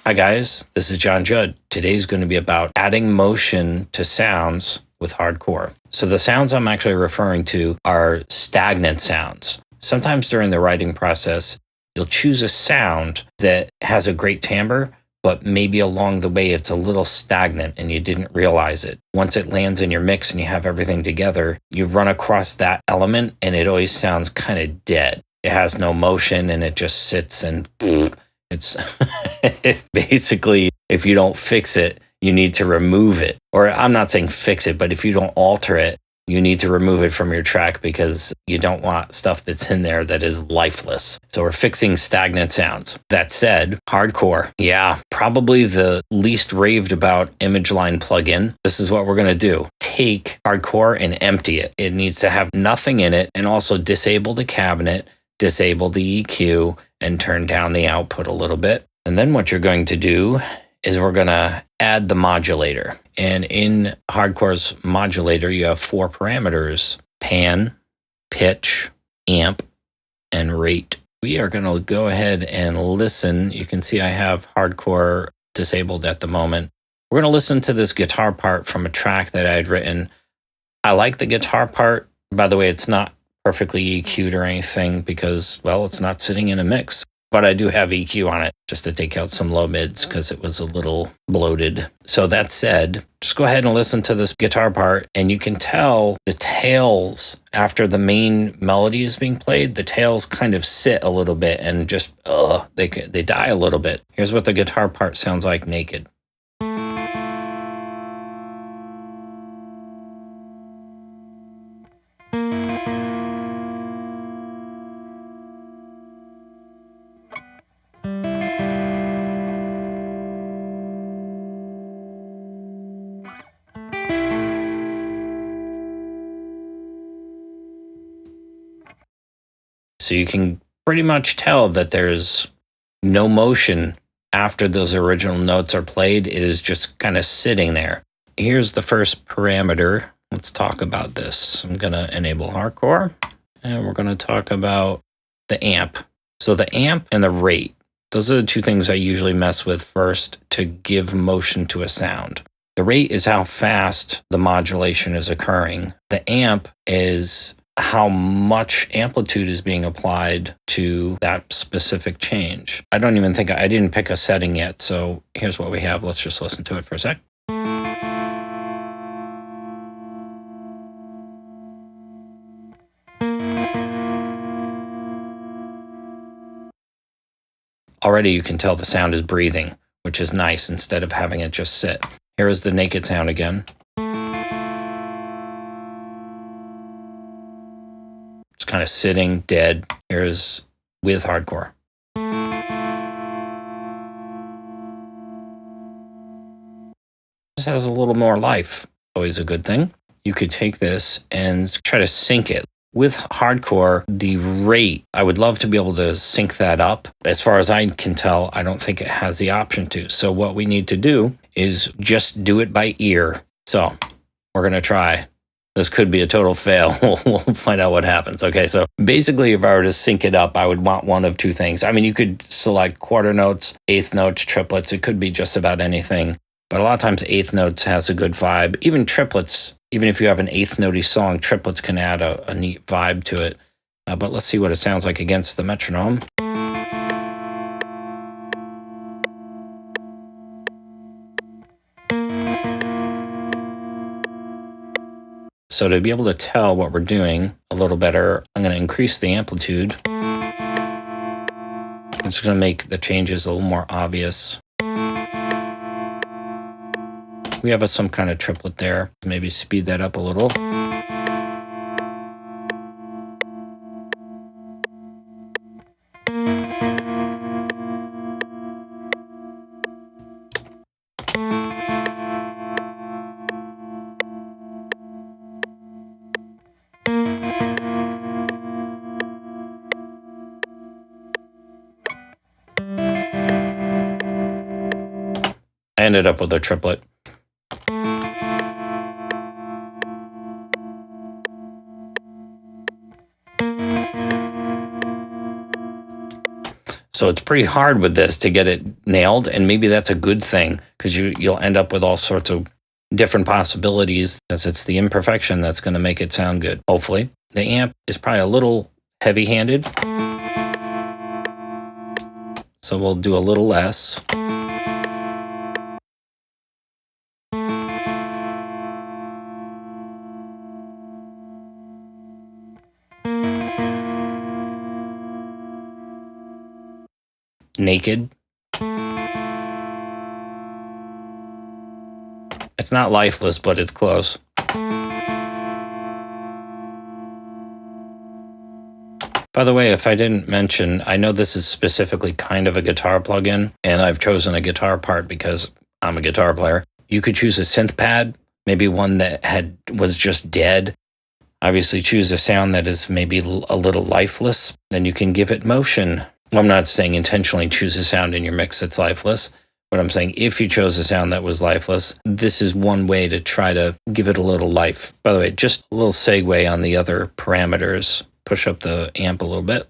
Hi, guys. This is John Judd. Today's going to be about adding motion to sounds with hardcore. So, the sounds I'm actually referring to are stagnant sounds. Sometimes during the writing process, you'll choose a sound that has a great timbre, but maybe along the way it's a little stagnant and you didn't realize it. Once it lands in your mix and you have everything together, you run across that element and it always sounds kind of dead. It has no motion and it just sits and it's basically, if you don't fix it, you need to remove it. Or I'm not saying fix it, but if you don't alter it, you need to remove it from your track because you don't want stuff that's in there that is lifeless. So we're fixing stagnant sounds. That said, hardcore, yeah, probably the least raved about ImageLine plugin. This is what we're going to do. Take hardcore and empty it. It needs to have nothing in it, and also disable the cabinet, disable the EQ, and turn down the output a little bit. And then what you're going to do is we're going to add the modulator. And in Hardcore's modulator, you have 4 parameters: pan, pitch, amp, and rate. We are going to go ahead and listen. You can see I have Hardcore disabled at the moment. We're going to listen to this guitar part from a track that I had written. I like the guitar part. By the way, it's not perfectly EQ'd or anything because, well, it's not sitting in a mix. But I do have EQ on it just to take out some low mids because it was a little bloated. So that said, just go ahead and listen to this guitar part, and you can tell the tails after the main melody is being played, the tails kind of sit a little bit and just, they die a little bit. Here's what the guitar part sounds like naked. So you can pretty much tell that there's no motion after those original notes are played. It is just kind of sitting there. Here's the first parameter. Let's talk about this. I'm going to enable hardcore, and we're going to talk about the amp. So the amp and the rate, those are the 2 things I usually mess with first to give motion to a sound. The rate is how fast the modulation is occurring. The amp is how much amplitude is being applied to that specific change. I don't even think I didn't pick a setting yet. So here's what we have. Let's just listen to it for a sec. Already you can tell the sound is breathing, which is nice instead of having it just sit. Here is the naked sound again. It's kind of sitting dead. Here's with hardcore. This has a little more life. Always a good thing. You could take this and try to sync it. With hardcore, the rate, I would love to be able to sync that up. As far as I can tell, I don't think it has the option to. So what we need to do is just do it by ear. So we're going to try. This could be a total fail. We'll find out what happens. Okay, so basically, if I were to sync it up, I would want one of 2 things. I mean, you could select quarter notes, eighth notes, triplets. It could be just about anything. But a lot of times, eighth notes has a good vibe. Even triplets, even if you have an eighth notey song, triplets can add a neat vibe to it. But let's see what it sounds like against the metronome. So to be able to tell what we're doing a little better, I'm going to increase the amplitude. I'm just going to make the changes a little more obvious. We have some kind of triplet there. Maybe speed that up a little. I ended up with a triplet. So it's pretty hard with this to get it nailed. And maybe that's a good thing, because you'll end up with all sorts of different possibilities, because it's the imperfection that's going to make it sound good, hopefully. The amp is probably a little heavy-handed, so we'll do a little less. Naked. It's not lifeless, but it's close. By the way, if I didn't mention, I know this is specifically kind of a guitar plugin, and I've chosen a guitar part because I'm a guitar player. You could choose a synth pad, maybe one that was just dead. Obviously, choose a sound that is maybe a little lifeless, then you can give it motion. I'm not saying intentionally choose a sound in your mix that's lifeless, but I'm saying if you chose a sound that was lifeless, this is one way to try to give it a little life. By the way, just a little segue on the other parameters. Push up the amp a little bit.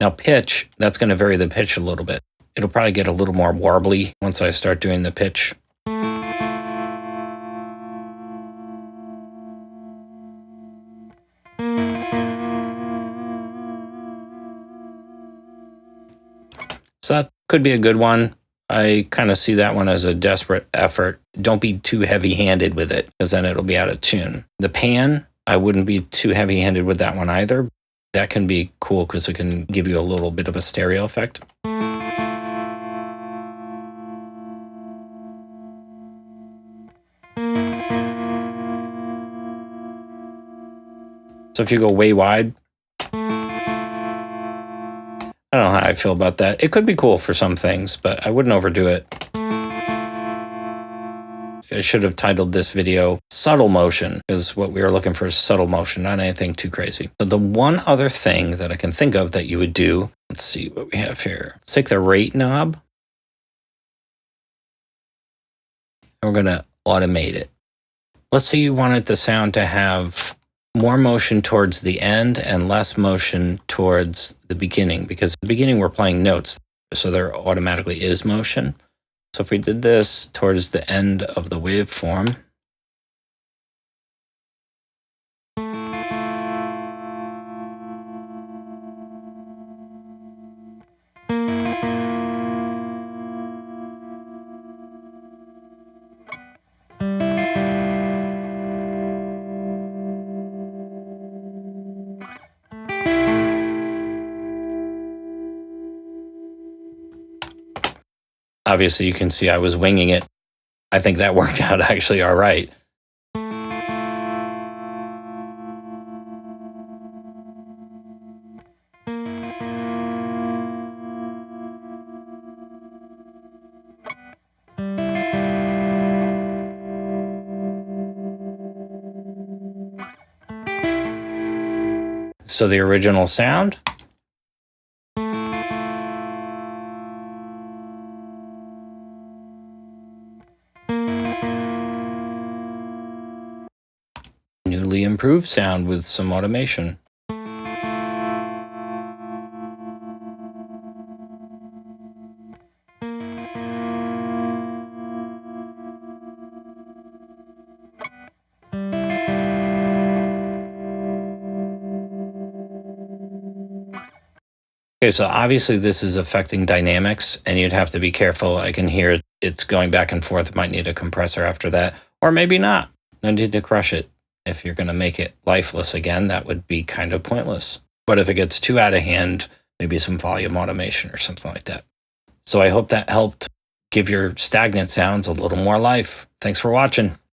Now pitch, that's going to vary the pitch a little bit. It'll probably get a little more warbly once I start doing the pitch. So that could be a good one. I kind of see that one as a desperate effort. Don't be too heavy-handed with it, because then it'll be out of tune. The pan, I wouldn't be too heavy-handed with that one either. That can be cool because it can give you a little bit of a stereo effect. So if you go way wide, I don't know how I feel about that. It could be cool for some things, but I wouldn't overdo it. I should have titled this video Subtle Motion, because what we were looking for is subtle motion, not anything too crazy. So the one other thing that I can think of that you would do, let's see what we have here. Let's take the rate knob, and we're going to automate it. Let's say you wanted the sound to have more motion towards the end and less motion towards the beginning, because at the beginning we're playing notes, so there automatically is motion. So if we did this towards the end of the waveform, obviously you can see I was winging it. I think that worked out actually all right. So the original sound. Newly improved sound with some automation. Okay, so obviously this is affecting dynamics, and you'd have to be careful. I can hear it's going back and forth. Might need a compressor after that, or maybe not. No need to crush it. If you're going to make it lifeless again, that would be kind of pointless. But if it gets too out of hand, maybe some volume automation or something like that. So I hope that helped give your stagnant sounds a little more life. Thanks for watching.